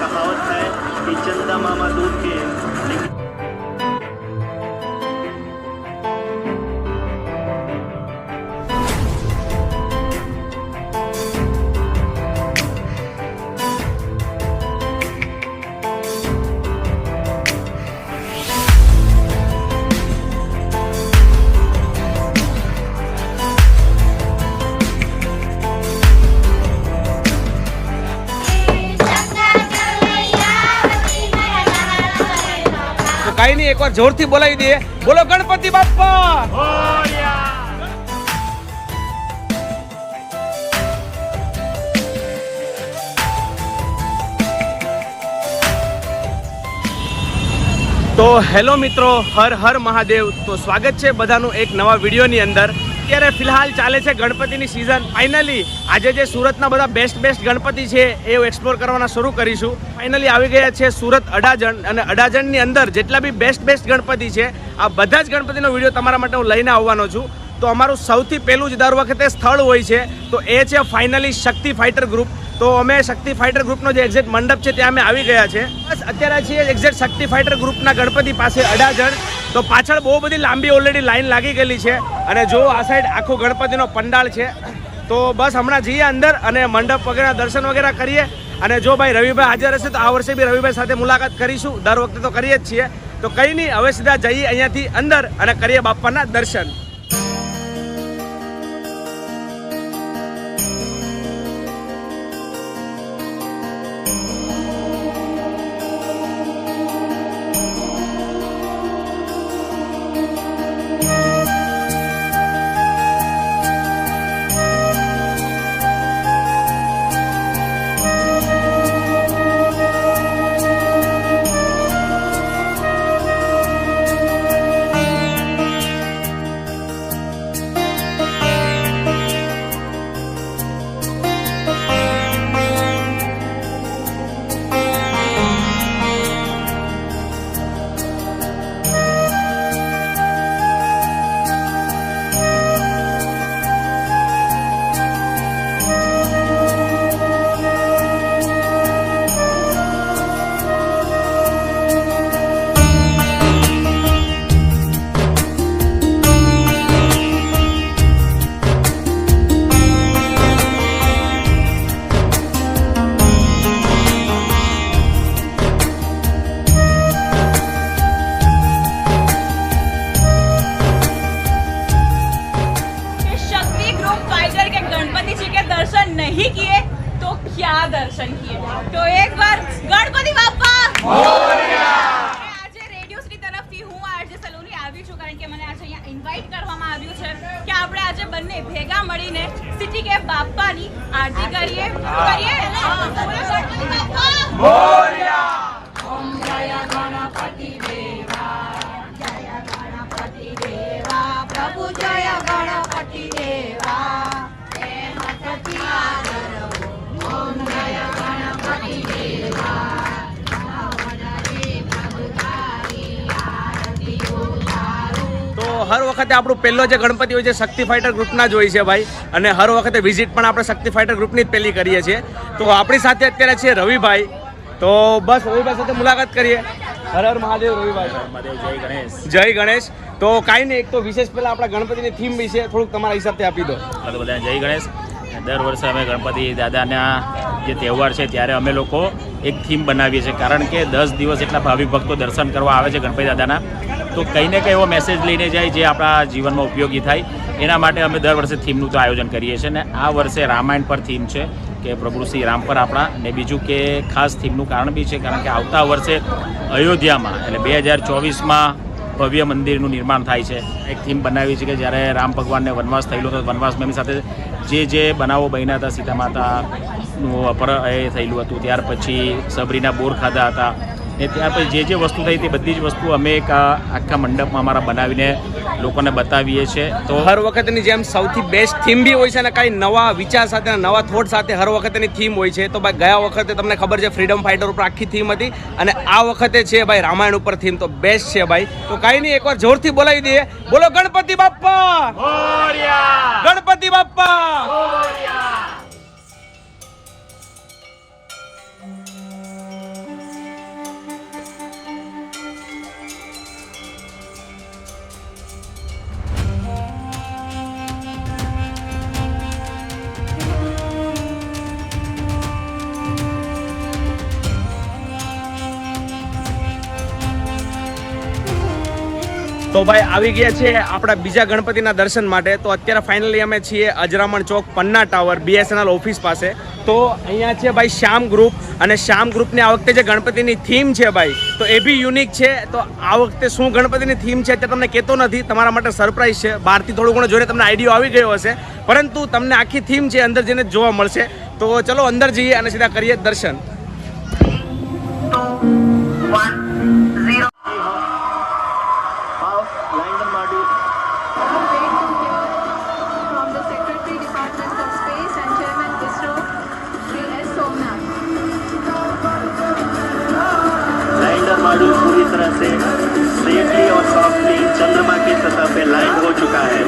कहावत है कि चंदा मामा दूध के लेकिन કઈ નહીં, એકવાર જોરથી બોલાવી દઈએ. બોલો ગણપતિ બાપ્પા. તો હેલો મિત્રો, હર હર મહાદેવ. તો સ્વાગત છે બધાનું એક નવા વિડીયોની અંદર. અત્યારે ફિલહાલ ચાલે છે ગણપતિની સિઝન. ફાઇનલી આજે જે સુરતના બધા બેસ્ટ ગણપતિ છે એ એક્સપ્લોર કરવાના શરૂ કરીશું. ફાઇનલી આવી ગયા છે સુરત અડાજણ, અને અડાજણની અંદર જેટલા બી બેસ્ટ ગણપતિ છે આ બધા જ ગણપતિનો વિડીયો તમારા માટે હું લઈને આવવાનો છું. તો અમારું સૌથી પહેલું જ દર વખતે સ્થળ હોય છે તો એ છે ફાઇનલી શક્તિ ફાઇટર ગ્રુપ. તો અમે શક્તિ ફાઇટર ગ્રુપનો જે એક્ઝેક્ટ મંડપ છે ત્યાં અમે આવી ગયા છે. બસ અત્યારે છીએ એક્ઝેક્ટ શક્તિ ફાઇટર ગ્રુપના ગણપતિ પાસે અડાજણ. તો પાછળ બહુ બધી લાંબી ઓલરેડી લાઈન લાગી ગયેલી છે, અને જો આ સાઈડ આખો ગણપતિનો પંડાળ છે. તો બસ હમણાં જઈએ અંદર અને મંડપ વગેરે દર્શન વગેરે કરીએ. અને જો ભાઈ રવિભાઈ હાજર હશે તો આ વર્ષે બી રવિભાઈ સાથે મુલાકાત કરીશું. દર વખતે તો કરીએ જ છીએ. તો કંઈ નહીં, હવે સીધા જઈએ અહીંયાથી અંદર અને કરીએ બાપ્પાના દર્શન. नहीं किए तो क्या दर्शन किए. तो एक बार गणपति बाप्पा આજે રેડિયોસની તરફથી હું આરજે સલોની આવી છું, કારણ કે મને આજે અહીંયા ઇન્વાઇટ કરવામાં આવ્યું છે કે આપણે આજે બંને ભેગા મળીને સિટી કે બાપ્પાની આરતી કરીએ. ગણપતિ બાપ્પા મોરયા. ઓમ જય ગણપતિ દેવા, જય ગણપતિ દેવા, પ્રભુ જય ગણપતિ દેવા. હર વખતે આપણું પહેલો જે ગણપતિ હોય છે શક્તિ ફાઇટર ગ્રુપના જ હોય છે ભાઈ, અને હર વખતે વિઝિટ પણ આપણે શક્તિ ફાઇટર ગ્રુપની જ પહેલી કરીએ છીએ. તો આપણી સાથે અત્યારે છે રવિભાઈ. તો બસ રવિભાઈ સાથે મુલાકાત કરીએ. હર હર મહાદેવ રવિભાઈ. જય ગણેશ. તો કાંઈ નહીં, એક તો વિશેષ પહેલાં આપણા ગણપતિની થીમ વિશે થોડુંક તમારા હિસાબથી આપી દો. બધા જય ગણેશ. દર વર્ષે અમે ગણપતિ દાદાના જે તહેવાર છે ત્યારે અમે લોકો એક થીમ બનાવીએ છીએ, કારણ કે 10 દિવસ એટલા ભાવિક ભક્તો દર્શન કરવા આવે છે ગણપતિ દાદાના. તો કંઈ ને કંઈ એવો મેસેજ લઈને જાય જે આપણા જીવનમાં ઉપયોગી થાય. એના માટે અમે દર વર્ષે થીમનું તો આયોજન કરીએ છીએ. ને આ વર્ષે રામાયણ પર થીમ છે કે પ્રભુ શ્રી રામ પર આપણા. ને બીજું કે ખાસ થીમનું કારણ બી છે કારણ કે આવતા વર્ષે અયોધ્યામાં એટલે 2024માં ભવ્ય મંદિરનું નિર્માણ થાય છે. એક થીમ બનાવી છે કે જ્યારે રામ ભગવાનને વનવાસ થયેલો હતો, વનવાસમાં એમની સાથે જે બનાવો બન્યા હતા, સીતા માતાનું એ થયેલું હતું, ત્યાર પછી સબરીના બોર ખાધા હતા, ને ત્યાર પછી જે વસ્તુ થઈ તે બધી જ વસ્તુ અમે એક આખા મંડપમાં અમારા બનાવીને લોકોને બતાવીએ છીએ. તો હર વખતની જેમ સૌથી બેસ્ટ થીમ બી હોય છે અને કાંઈ નવા વિચાર સાથે નવા થોટ સાથે હર વખતની થીમ હોય છે. તો ભાઈ ગયા વખતે તમને ખબર છે ફ્રીડમ ફાઇટર ઉપર આખી થીમ હતી, અને આ વખતે છે ભાઈ રામાયણ ઉપર થીમ. તો બેસ્ટ છે ભાઈ. તો કાંઈ નહીં, એકવાર જોરથી બોલાવી દઈએ. બોલો ગણપતિ બાપ્પા મોરયા. ગણપતિ બાપ્પા મોરયા. તો ભાઈ આવી ગયા છે આપણા બીજા ગણપતિના દર્શન માટે. તો અત્યારે ફાઇનલી અમે છીએ અજરામણ ચોક પન્ના ટાવર BSNL ઓફિસ પાસે. તો અહીંયા છે ભાઈ શ્યામ ગ્રુપ, અને શ્યામ ગ્રુપની આ વખતે જે ગણપતિની થીમ છે ભાઈ, તો એ બી યુનિક છે. તો આ વખતે શું ગણપતિની થીમ છે તે તમને કહેતો નથી, તમારા માટે સરપ્રાઈઝ છે. બહારથી થોડું ઘણું જોઈને તમને આઈડિયા આવી ગયો હશે, પરંતુ તમને આખી થીમ છે અંદર જઈને જોવા મળશે. તો ચલો અંદર જઈએ અને સીધા કરીએ દર્શન. Landon Madu. From the Secretary Department of Space and Chairman ISRO, Shri S. Somnath. Lander module पूरी तरह से सेफली और सॉफ्टली चंद्रमा की सतह पे लैंड हो चुका है.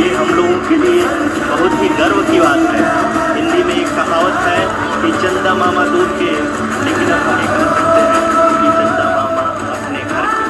ये हम लोगों के लिए बहुत ही गर्व की बात है. हिंदी में एक कहावत है कि चंदा मामा दूर के, लेकिन अब हम ये कह सकते हैं कि चंदा मामा अपने घर के.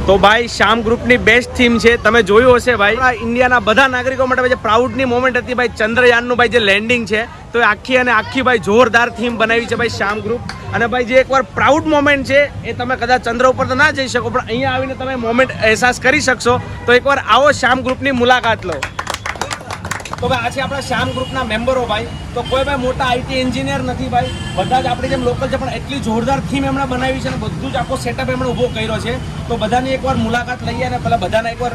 તો ભાઈ શ્યામ ગ્રુપની બેસ્ટ થીમ છે, તમે જોયું હશે ભાઈ. આપણા ઇન્ડિયાના બધા નાગરિકો માટે જે પ્રાઉડની મોમેન્ટ હતી ભાઈ, ચંદ્રયાનનું ભાઈ જે લેન્ડિંગ છે, તો એ આખી અને આખી ભાઈ જોરદાર થીમ બનાવી છે ભાઈ શ્યામ ગ્રુપ. અને ભાઈ જે એકવાર પ્રાઉડ મોમેન્ટ છે એ તમે કદાચ ચંદ્ર ઉપર તો ના જઈ શકો, પણ અહીંયા આવીને તમે મોમેન્ટ અહેસાસ કરી શકશો. તો એકવાર આવો શ્યામ ગ્રુપની મુલાકાત લો. તો ભાઈ આ છે આપણા શ્યામ ગ્રુપના મેમ્બરો ભાઈ. તો કોઈ ભાઈ મોટા IT એન્જિનિયર નથી ભાઈ, બધા જ આપણી જેમ લોકલ છે, પણ એટલી જોરદાર થીમ એમણે બનાવી છે અને બધું જ આખો સેટઅપ એમણે ઊભો કર્યો છે. તો બધાની એકવાર મુલાકાત લઈએ અને પહેલાં બધાને એકવાર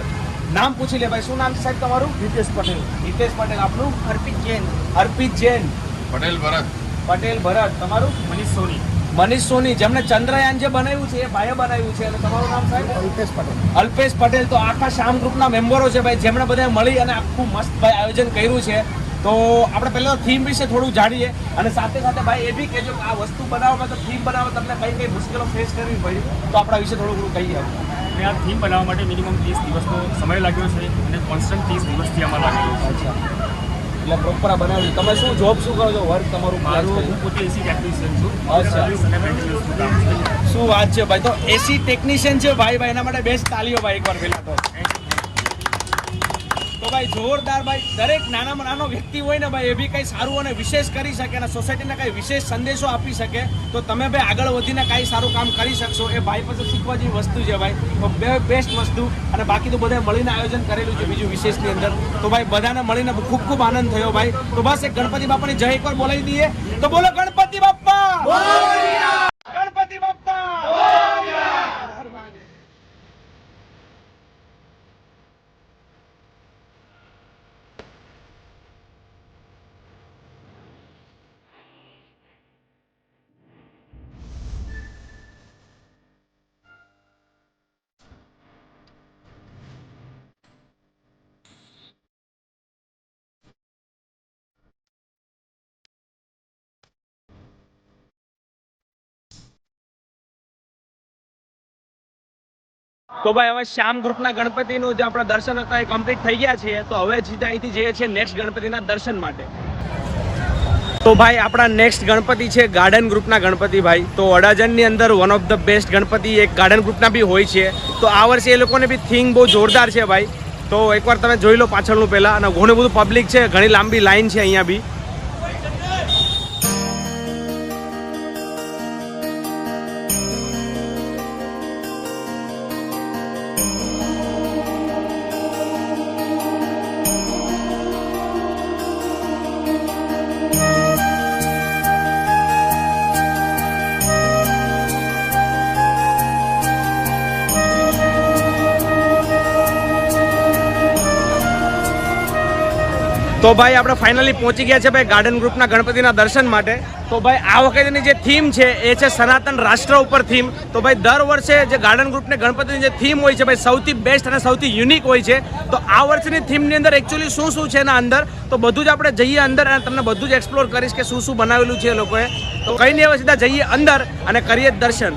નામ પૂછી લે ભાઈ. શું નામ છે સાહેબ તમારું? હિતેશ પટેલ. હિતેશ પટેલ. આપનું? અર્પિત જૈન. અર્પિત જૈન. પટેલ ભરત. પટેલ ભરત. તમારું? મનીષ સોની. મનીષ સોની, જેમને ચંદ્રયાન જે બનાવ્યું છે એ ભાઈએ બનાવ્યું છે. અને તમારું નામ સાહેબ? અલ્પેશ પટેલ. અલ્પેશ પટેલ. તો આખા શ્યામ ગ્રુપના મેમ્બરો છે ભાઈ, જેમણે બધા મળી અને આખું મસ્ત ભાઈ આયોજન કર્યું છે. તો આપણે પહેલા થીમ વિશે થોડું જાણીએ અને સાથે સાથે ભાઈ એ બી કહેજો કે આ વસ્તુ બનાવવામાં, તો થીમ બનાવવા તમને કઈ કઈ મુશ્કેલો ફેસ કરવી પડી, તો આપણા વિશે થોડું ઘણું કહીએ. અને આ થીમ બનાવવા માટે મિનિમમ 30 દિવસનો સમય લાગ્યો છે અને કોન્સ્ટન્ટ 30 દિવસથી આમાં લાગેલું છે. અચ્છા, એટલે પ્રોપર બનાવ્યું. તમે શું જોબ શું કરો છો? વર્ક તમારું? મારું હું પોતે એસી ટેકનિશિયન છું. અચ્છા. સર્વિસ અને મેન્ટેનન્સનું કામ છે. શું વાત છે ભાઈ. તો એસી ટેકનિશિયન છે ભાઈ. ભાઈ એના માટે બેસ્ટ તાલીઓ ભાઈ એકવાર પહેલા તો ભાઈ જોરદાર ભાઈ. દરેક નાનામાં નાનો વ્યક્તિ હોય ને ભાઈ, એ બી કંઈ સારું અને વિશેષ કરી શકે અને સોસાયટીને કંઈ વિશેષ સંદેશો આપી શકે, તો તમે ભાઈ આગળ વધીને કાંઈ સારું કામ કરી શકશો. એ ભાઈ પાસે શીખવા જેવી વસ્તુ છે ભાઈ. તો બે બેસ્ટ વસ્તુ. અને બાકી તો બધાએ મળીને આયોજન કરેલું છે બીજું વિશેષની અંદર. તો ભાઈ બધાને મળીને ખૂબ ખૂબ આનંદ થયો ભાઈ. તો બસ એક ગણપતિ બાપાની જય એકવાર બોલાવી દઈએ. તો બોલો ગણપતિ બાપ્પા, ગણપતિ બાપ્પા. તો ભાઈ હવે શ્યામ ગ્રુપના ગણપતિનું જે આપણા દર્શન હતા એ કમ્પ્લીટ થઈ ગયા છે. તો હવે સીધા અહીંથી જઈએ છીએ નેક્સ્ટ ગણપતિના દર્શન માટે. તો ભાઈ આપણા નેક્સ્ટ ગણપતિ છે ગાર્ડન ગ્રુપના ગણપતિ ભાઈ. તો અડાજણની અંદર one of the best Ganpati એક ગાર્ડન ગ્રુપના બી હોય છે. તો આ વર્ષે એ લોકોને બી થીમ બહુ જોરદાર છે ભાઈ. તો એકવાર તમે જોઈ લો પાછળનું પહેલાં. અને ઘણું બધું પબ્લિક છે, ઘણી લાંબી લાઈન છે અહીંયા બી. તો ભાઈ આપણે ફાઇનલી પહોંચી ગયા છે ભાઈ ગાર્ડન ગ્રુપના ગણપતિના દર્શન માટે. તો ભાઈ આ વખતની જે થીમ છે એ છે સનાતન રાષ્ટ્ર ઉપર થીમ. તો ભાઈ દર વર્ષે જે ગાર્ડન ગ્રુપને ગણપતિની જે થીમ હોય છે ભાઈ સૌથી બેસ્ટ અને સૌથી યુનિક હોય છે. તો આ વર્ષની થીમની અંદર એકચ્યુઅલી શું શું છે એના અંદર, તો બધું જ આપણે જઈએ અંદર અને તમને બધું જ એક્સપ્લોર કરીશ કે શું શું બનાવેલું છે એ લોકોએ. તો કંઈ નહીં, હવે સીધા જઈએ અંદર અને કરીએ દર્શન.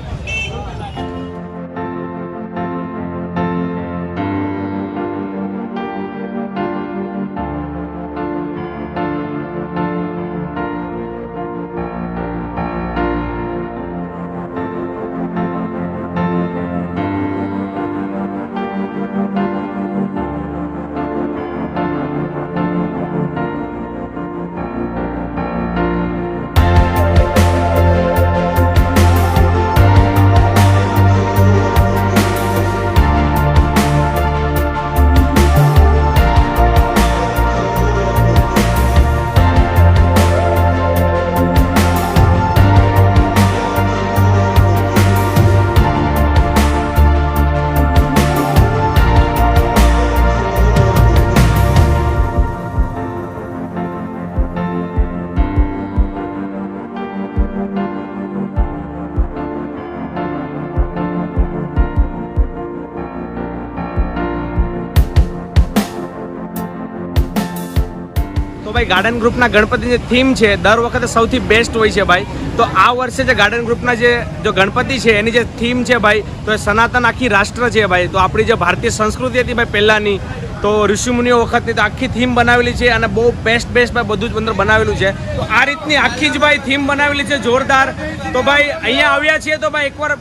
ભાઈ ગાર્ડન ગ્રુપના ગણપતિની થીમ છે દર વખતે સૌથી બેસ્ટ હોય છે ભાઈ. તો આ વર્ષે જે ગાર્ડન ગ્રુપના જે ગણપતિ છે એની જે થીમ છે ભાઈ, તો એ સનાતન આખી રાષ્ટ્ર છે ભાઈ. તો આપણી જે ભારતીય સંસ્કૃતિ હતી ભાઈ પહેલાંની, તો ઋષિમુનિઓ વખતની તો આખી થીમ બનાવેલી છે અને બહુ બેસ્ટ ભાઈ બધું જ અંદર બનાવેલું છે. તો આ રીતની આખી જ ભાઈ થીમ બનાવેલી છે જોરદાર. તો ભાઈ અહીંયા આવ્યા છીએ તો ભાઈ એકવાર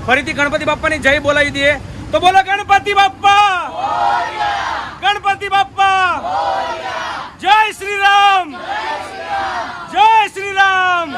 ફરીથી ગણપતિ બાપ્પાની જય બોલાવી દઈએ. તો બોલો ગણપતિ બાપ્પા, ગણપતિ બાપ્પા, જય શ્રી રામ, જય શ્રી રામ.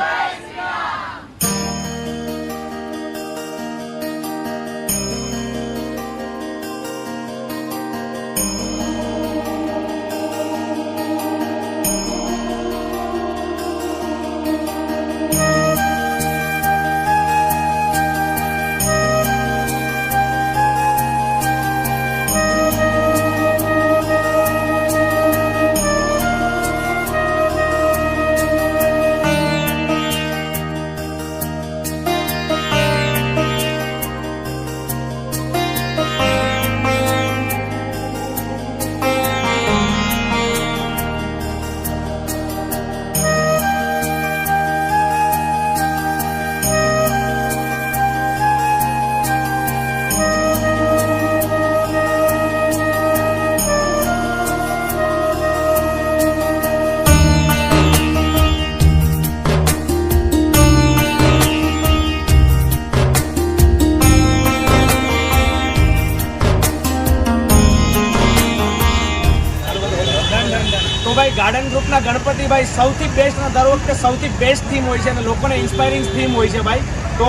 તો ભાઈ ગાર્ડન ગ્રુપના ગણપતિ ભાઈ સૌથી બેસ્ટ અને દર વખતે સૌથી બેસ્ટ થીમ હોય છે અને લોકોને ઇન્સ્પાયરિંગ થીમ હોય છે ભાઈ. તો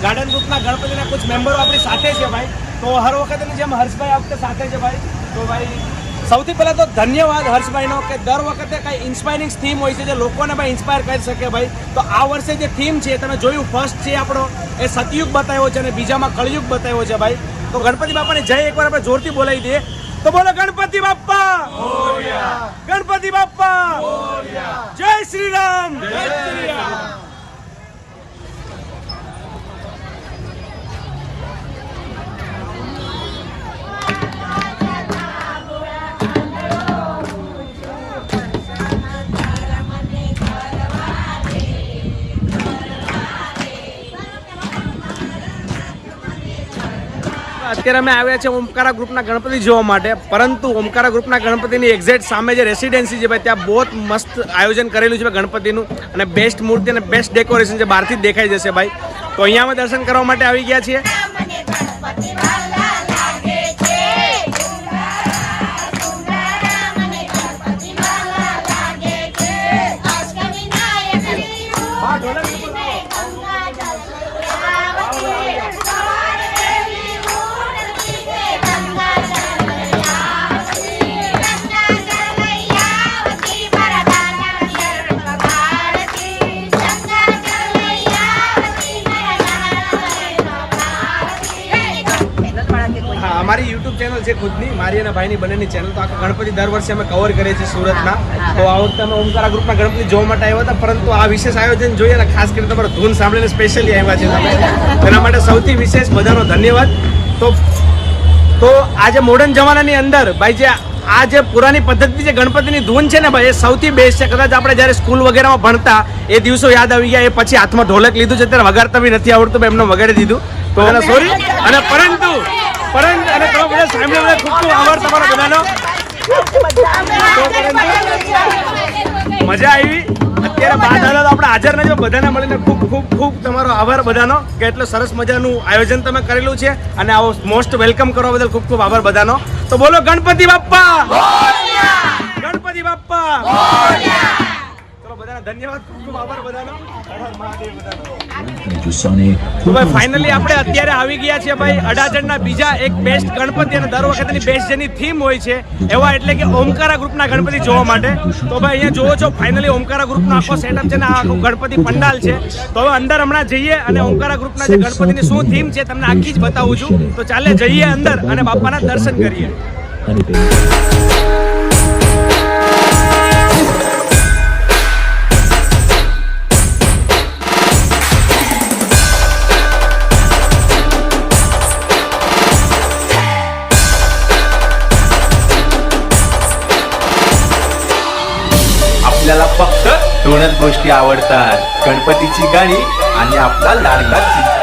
ગાર્ડન ગ્રુપના ગણપતિના કુછ મેમ્બરો આપણી સાથે છે ભાઈ. તો હર વખતની જેમ હર્ષભાઈ આ વખતે સાથે છે ભાઈ. તો ભાઈ સૌથી પહેલાં તો ધન્યવાદ હર્ષભાઈનો કે દર વખતે કંઈ ઇન્સ્પાયરિંગ થીમ હોય છે જે લોકોને ભાઈ ઇન્સ્પાયર કરી શકે ભાઈ. તો આ વર્ષે જે થીમ છે તમે જોયું, ફર્સ્ટ છે આપણો એ સતયુગ બતાવ્યો છે અને બીજામાં કળયુગ બતાવ્યો છે ભાઈ. તો ગણપતિ બાપાની જય એકવાર આપણે જોરથી બોલાવી દઈએ. તો બોલો ગણપતિ બાપ્પા, ગણપતિ બાપ્પા, જય શ્રી રામ, જય શ્રી રામ. અત્યારે અમે આવ્યા છે ઓમકારા ગ્રુપના ગણપતિ જોવા માટે, પરંતુ ઓમકારા ગ્રુપના ગણપતિની એક્ઝેક્ટ સામે જે રેસિડેન્સી છે ભાઈ ત્યાં બહુ જ મસ્ત આયોજન કરેલું છે ગણપતિનું અને બેસ્ટ મૂર્તિ અને બેસ્ટ ડેકોરેશન છે, બહારથી જ દેખાઈ જશે ભાઈ. તો અહીંયા અમે દર્શન કરવા માટે આવી ગયા છીએ. અમારી યુટ્યુબ ચેનલ છે ખુદની, મારી અને ભાઈની બંનેની ચેનલ. તો આખા ગણપતિ દર વર્ષે અમે કવર કરીએ છીએ સુરતના. તો આ વખતે અમે ઓમકારા ગ્રુપના ગણપતિ જોવા માટે આવ્યા હતા, પરંતુ આ વિશેષ આયોજન જોઈએ અને ખાસ કરીને તમારો ધૂન સાંભળીને સ્પેશિયલી આવ્યા છે તમે, એના માટે સૌથી વિશેષ બધાનો ધન્યવાદ. તો આ જે મોડર્ન જમાનાની અંદર ભાઈ જે આ જે પુરાની પદ્ધતિ જે ગણપતિની ધૂન છે ને ભાઈ એ સૌથી બેસ્ટ છે. કદાચ આપણે જ્યારે સ્કૂલ વગેરેમાં ભણતા એ દિવસો યાદ આવી ગયા. એ પછી હાથમાં ઢોલક લીધું છે, અત્યારે વગાડતા બી નથી આવડતું, એમને વગાડી દીધું. તો એને સોરી અને પરંતુ અને તમે બધા સાંભળ્યા ખૂબ ખૂબ આભાર તમારો બધાનો. મજા આવી. અત્યારે બાદ હાલો તો આપણે હાજર નથી, બધાને મળીને ખૂબ ખૂબ ખૂબ તમારો આભાર બધાનો કે એટલું સરસ મજાનું આયોજન તમે કરેલું છે અને આવો મોસ્ટ વેલકમ કરવા બદલ ખૂબ ખૂબ આભાર બધાનો. તો બોલો ગણપતિ બાપ્પા, ગણપતિ બાપ્પા. ચલો બધાને ધન્યવાદ, ખૂબ ખૂબ આભાર બધાનો. તો ભાઈ ફાઇનલી આપણે અત્યારે આવી ગયા છીએ ભાઈ અડાજણના બીજા એક બેસ્ટ ગણપતિ અને દર વખતની બેસ્ટ જેની થીમ હોય છે એવા એટલે કે ઓમકારા ગ્રુપના ગણપતિ જોવા માટે. તો ભાઈ અહીંયા જોવો છો ફાઇનલી ઓમકારા ગ્રુપનો આખો સેટઅપ છે ને આ આખું ગણપતિ પંડાલ છે. તો હવે અંદર હમણાં જઈએ અને ઓમકારા ગ્રુપના જે ગણપતિની શું થીમ છે તમને આખી જ બતાવું છું. તો ચાલે જઈએ અંદર અને બાપાના દર્શન કરીએ. दोनच गोष्टी आवडतात, गणपतीची गाणी आणि आपला लाडका चिंचा.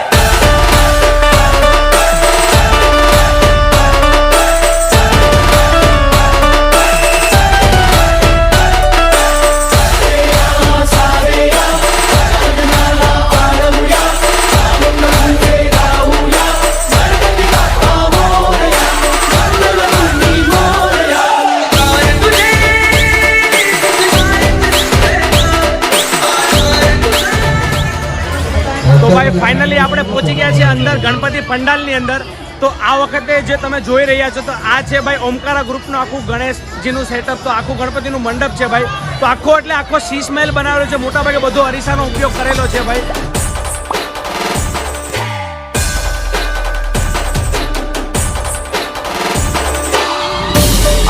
તો ભાઈ ફાઇનલી આપણે પહોંચી ગયા છીએ અંદર ગણપતિ પંડાલની અંદર. તો આ વખતે જે તમે જોઈ રહ્યા છો તો આ છે ભાઈ ઓમકારા ગ્રુપનું આખું ગણેશજીનું સેટઅપ. તો આખું ગણપતિનું મંડપ છે ભાઈ. તો આખો એટલે આખો શીશ મહેલ બનાવેલો છે. મોટા ભાગે બધો અરીસાનો ઉપયોગ કરેલો છે ભાઈ.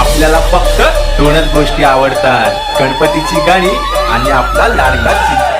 आपल्याला फक्त दोनच गोष्टी आवडतात, गणपतीची गाणी आणि आपला लाडका चिंचा.